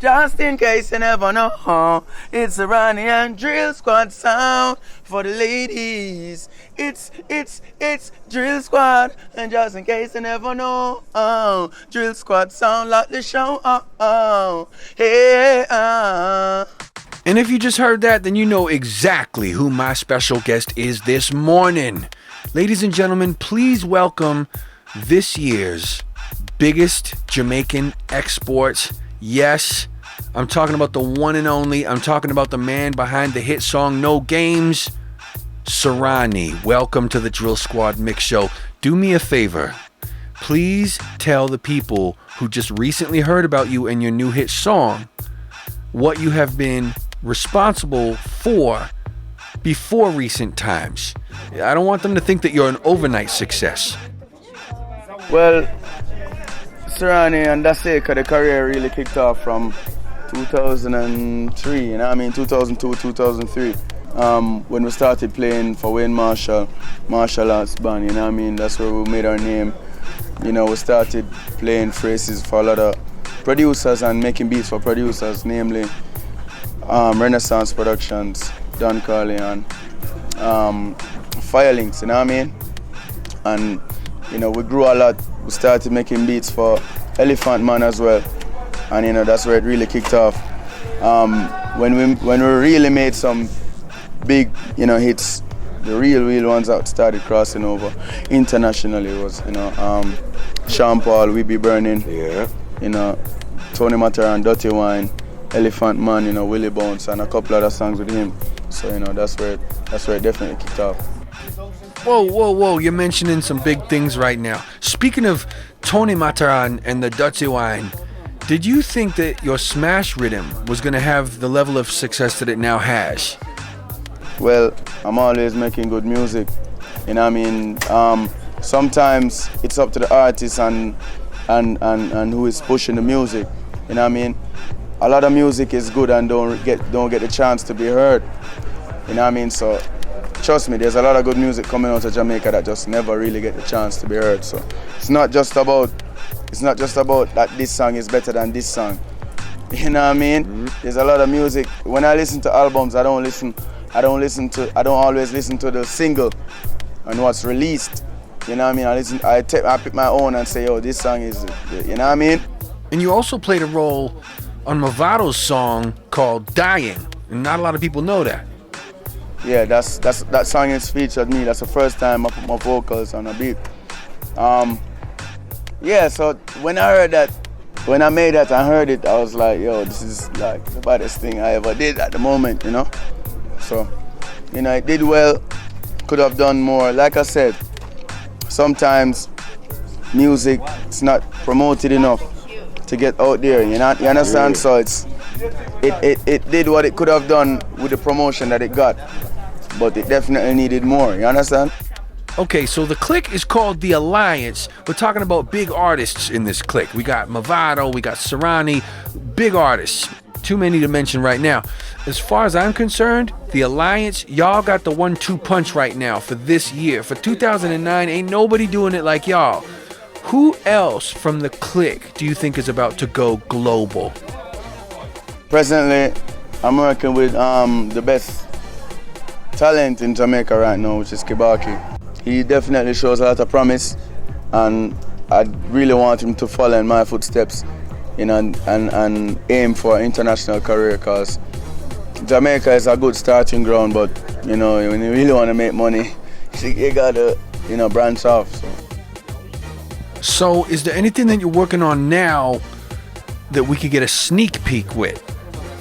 Just in case you never know, it's Serani and Drill Squad sound for the ladies. It's Drill Squad, and just in case you never know, Drill Squad sound like the show. Hey. And if you just heard that, then you know exactly who my special guest is this morning. Ladies and gentlemen, please welcome this year's biggest Jamaican exports. Yes, I'm talking about the one and only. I'm talking about the man behind the hit song No Games, Serani. Welcome to the Drill Squad Mix Show. Do me a favor. Please tell the people who just recently heard about you and your new hit song what you have been responsible for before recent times. I don't want them to think that you're an overnight success. Well, Serani and Daseka, the career really kicked off from 2003, 2002, 2003, when we started playing for Wayne Marshall Arts Band, that's where we made our name. We started playing phrases for a lot of producers and making beats for producers, namely Renaissance Productions, Don Corleone, Firelinks, And, we grew a lot. We started making beats for Elephant Man as well. And, that's where it really kicked off. When we really made some big, hits, the real ones that started crossing over internationally was, Sean Paul, We Be Burning, Tony Matterhorn, Dirty Wine, Elephant Man, Willie Bounce, and a couple other songs with him. So, that's where it definitely kicked off. Whoa, you're mentioning some big things right now. Speaking of Tony Matterhorn and the Dirty Wine, did you think that your smash rhythm was going to have the level of success that it now has? Well, I'm always making good music. Sometimes it's up to the artist and who is pushing the music. A lot of music is good and don't get the chance to be heard. So trust me, there's a lot of good music coming out of Jamaica that just never really get the chance to be heard. So it's not just about that this song is better than this song. Mm-hmm. There's a lot of music. When I listen to albums, I don't always listen to the single and what's released. I pick my own and say, this song is, And you also played a role on Movato's song called Dying, and not a lot of people know that. Yeah, that song is featured me. That's the first time I put my vocals on a beat. So when I heard that, when I made that and heard it, I was like, this is like the baddest thing I ever did at the moment, So, it did well, could have done more. Like I said, sometimes music is not promoted enough to get out there, you understand? So it did what it could have done with the promotion that it got, but it definitely needed more, you understand? Okay, so the clique is called The Alliance. We're talking about big artists in this clique. We got Movato, we got Serani, big artists. Too many to mention right now. As far as I'm concerned, The Alliance, y'all got the 1-2 punch right now for this year. For 2009, ain't nobody doing it like y'all. Who else from the clique do you think is about to go global? Presently, I'm working with the best talent in Jamaica right now, which is Kibaki. He definitely shows a lot of promise, and I really want him to follow in my footsteps, and aim for an international career, because Jamaica is a good starting ground, but when you really want to make money, you gotta branch off. So is there anything that you're working on now that we could get a sneak peek with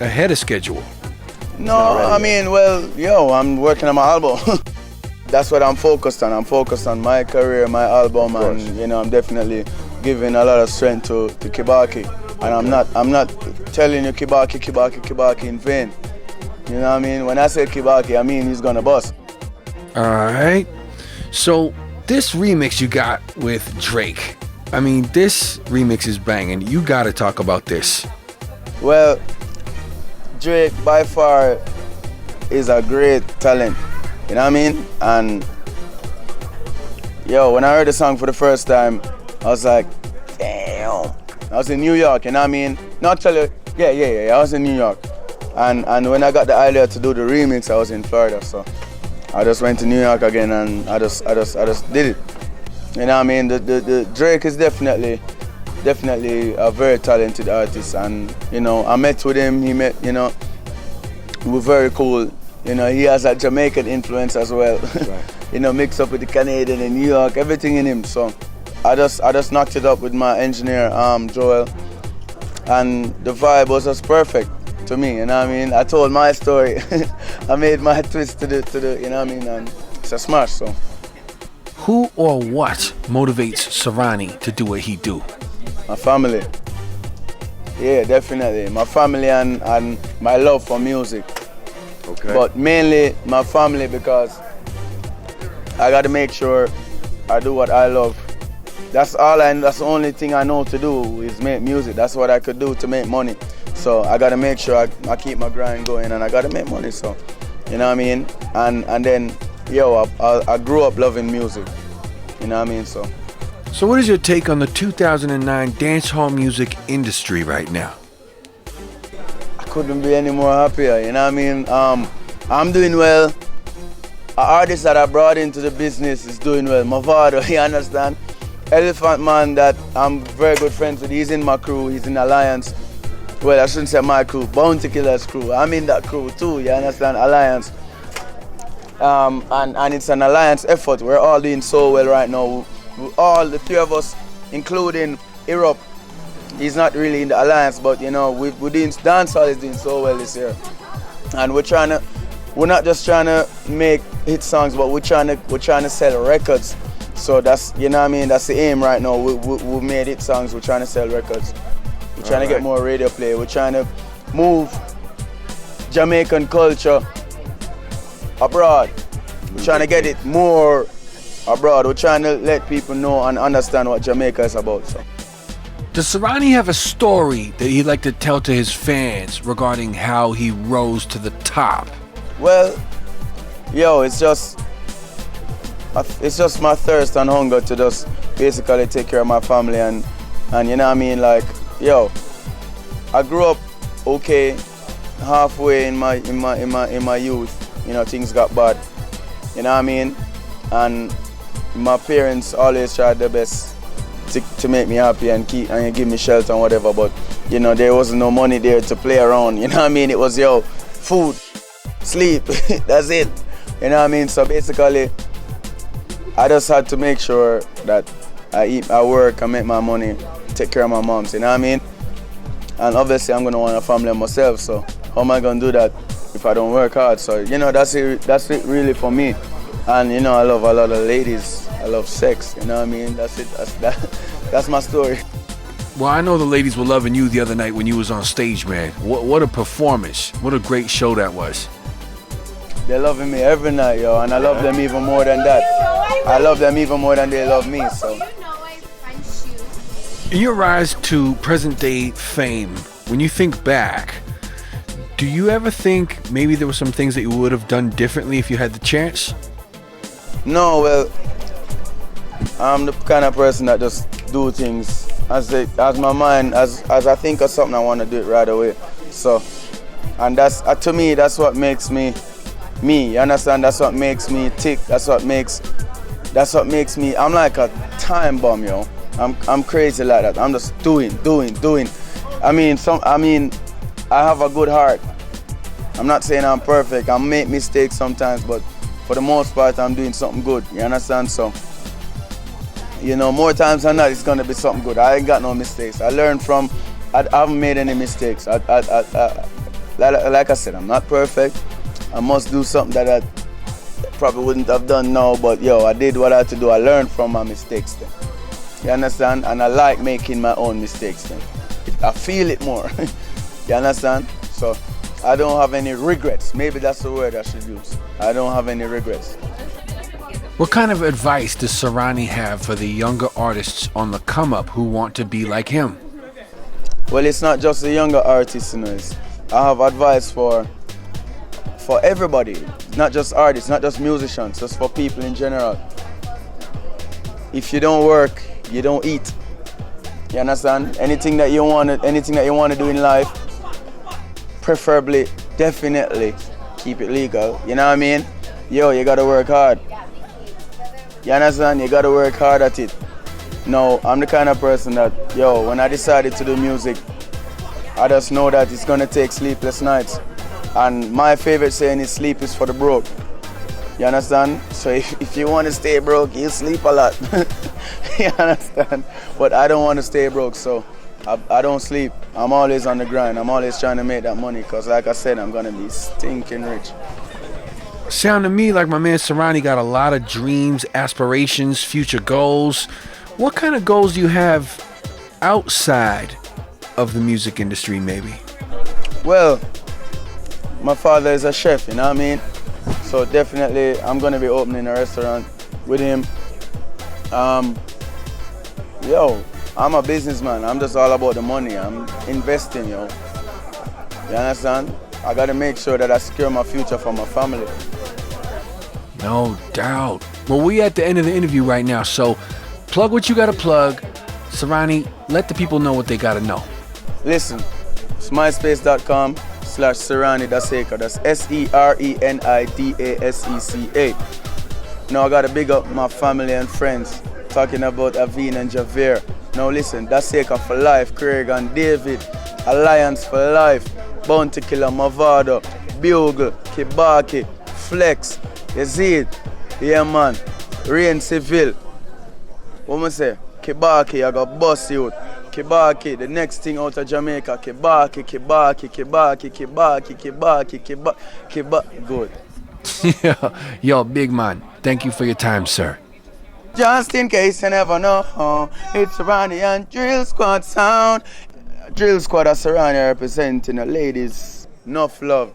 ahead of schedule? No, I'm working on my album. That's what I'm focused on. I'm focused on my career, my album, and I'm definitely giving a lot of strength to Kibaki. And I'm not telling you Kibaki in vain. When I say Kibaki, I mean he's gonna bust. Alright. So this remix you got with Drake, this remix is banging. You gotta talk about this. Well, Drake by far is a great talent. And when I heard the song for the first time, I was like, damn. I was in New York, Naturally, Yeah. I was in New York, and when I got the idea to do the remix, I was in Florida. So I just went to New York again, and I just did it. You know what I mean? The Drake is definitely a very talented artist, and you know, I met with him. We're very cool. You know, he has a Jamaican influence as well. Right. You know, mixed up with the Canadian and New York, everything in him. So I just knocked it up with my engineer, Joel, and the vibe was just perfect to me. You know what I mean? I told my story. I made my twist to the you know what I mean? And it's a smash. So. Who or what motivates Serani to do what he do? My family. Yeah, definitely. My family and my love for music. Okay. But mainly my family, because I gotta make sure I do what I love. That's the only thing I know to do is make music. That's what I could do to make money. So I gotta make sure I keep my grind going, and I gotta make money. So, you know what I mean? And then, I grew up loving music. You know what I mean? So what is your take on the 2009 dancehall music industry right now? I couldn't be any more happier. You know what I mean? I'm doing well. An artist that I brought into the business is doing well. Mavado, you understand? Elephant Man, that I'm very good friends with, he's in my crew, he's in Alliance. Well, I shouldn't say my crew, Bounty Killer's crew. I'm in that crew too, you understand? Alliance. And it's an alliance effort. We're all doing so well right now. All the three of us, including Europe, he's not really in the alliance, but you know, we're doing, dancehall is doing so well this year. And we're not just trying to make hit songs, but we're trying to sell records. So that's, you know what I mean, that's the aim right now. We made hit songs, we're trying to sell records. We're trying to get more radio play. We're trying to move Jamaican culture abroad. We're trying to get it more abroad. We're trying to let people know and understand what Jamaica is about. So. Does Serani have a story that he'd like to tell to his fans regarding how he rose to the top? Well, it's just my thirst and hunger to just basically take care of my family, and you know what I mean, like, I grew up okay, halfway in my youth. You know, things got bad. You know what I mean? And my parents always tried their best to make me happy and give me shelter and whatever, but you know, there wasn't no money there to play around. You know what I mean? It was food, sleep, that's it. You know what I mean? So basically, I just had to make sure that I eat, I work, I make my money, take care of my moms, you know what I mean? And obviously I'm gonna want a family myself, so how am I gonna do that if I don't work hard? So, you know, that's it really for me. And you know, I love a lot of ladies, I love sex, you know what I mean? That's it, that's my story. Well, I know the ladies were loving you the other night when you was on stage, man. What a performance. What a great show that was. They're loving me every night, and I love them even more than that. I love them even more than they love me, so. In your rise to present-day fame, when you think back, do you ever think maybe there were some things that you would have done differently if you had the chance? No, well, I'm the kind of person that just do things as my mind, as I think of something, I want to do it right away. So, and that's, to me, that's what makes me me, you understand? That's what makes me tick. That's what makes me, I'm like a time bomb, yo. I'm crazy like that. I'm just doing. I mean, I have a good heart. I'm not saying I'm perfect. I make mistakes sometimes, but for the most part, I'm doing something good. You understand? So, you know, more times than not, it's gonna be something good. I ain't got no mistakes. I learned from, I haven't made any mistakes. Like I said, I'm not perfect. I must do something that I probably wouldn't have done now, but I did what I had to do. I learned from my mistakes then. You understand? And I like making my own mistakes then. I feel it more. You understand? So I don't have any regrets. Maybe that's the word I should use. I don't have any regrets. What kind of advice does Serani have for the younger artists on the come up who want to be like him? Well, it's not just the younger artists, you know. I have advice for everybody, not just artists, not just musicians, just for people in general. If you don't work, you don't eat. You understand? Anything that you want to do in life, preferably, definitely keep it legal. You know what I mean? Yo, you gotta work hard. You understand? You gotta work hard at it. No, I'm the kind of person that, yo, when I decided to do music, I just know that it's gonna take sleepless nights. And my favorite saying is sleep is for the broke. You understand? So if you want to stay broke, you sleep a lot. You understand? But I don't want to stay broke, so I don't sleep. I'm always on the grind. I'm always trying to make that money because, like I said, I'm going to be stinking rich. Sound to me like my man Serani got a lot of dreams, aspirations, future goals. What kind of goals do you have outside of the music industry, maybe? Well, my father is a chef, you know what I mean? So definitely I'm going to be opening a restaurant with him. Yo, I'm a businessman. I'm just all about the money. I'm investing, yo. You understand? I got to make sure that I secure my future for my family. No doubt. Well, we're at the end of the interview right now, so plug what you got to plug. Serani, let the people know what they got to know. Listen, it's myspace.com/Serani Daseka. That's SERENIDASECA. Now I got to big up my family and friends, talking about Aveen and Javier. Now listen, Daseka for life, Craig and David, Alliance for life, Bounty Killer, Mavado, Bugle, Kibaki, Flex, Yazid, yeah man, Rain Civil. What am I say? Kibaki, I got Boss Youth. Kibaki, the next thing out of Jamaica. Kibaki. Good. Yo, big man, thank you for your time, sir. Just in case you never know, it's Serani and Drill Squad sound. Drill Squad of Serani representing the ladies. Enough love.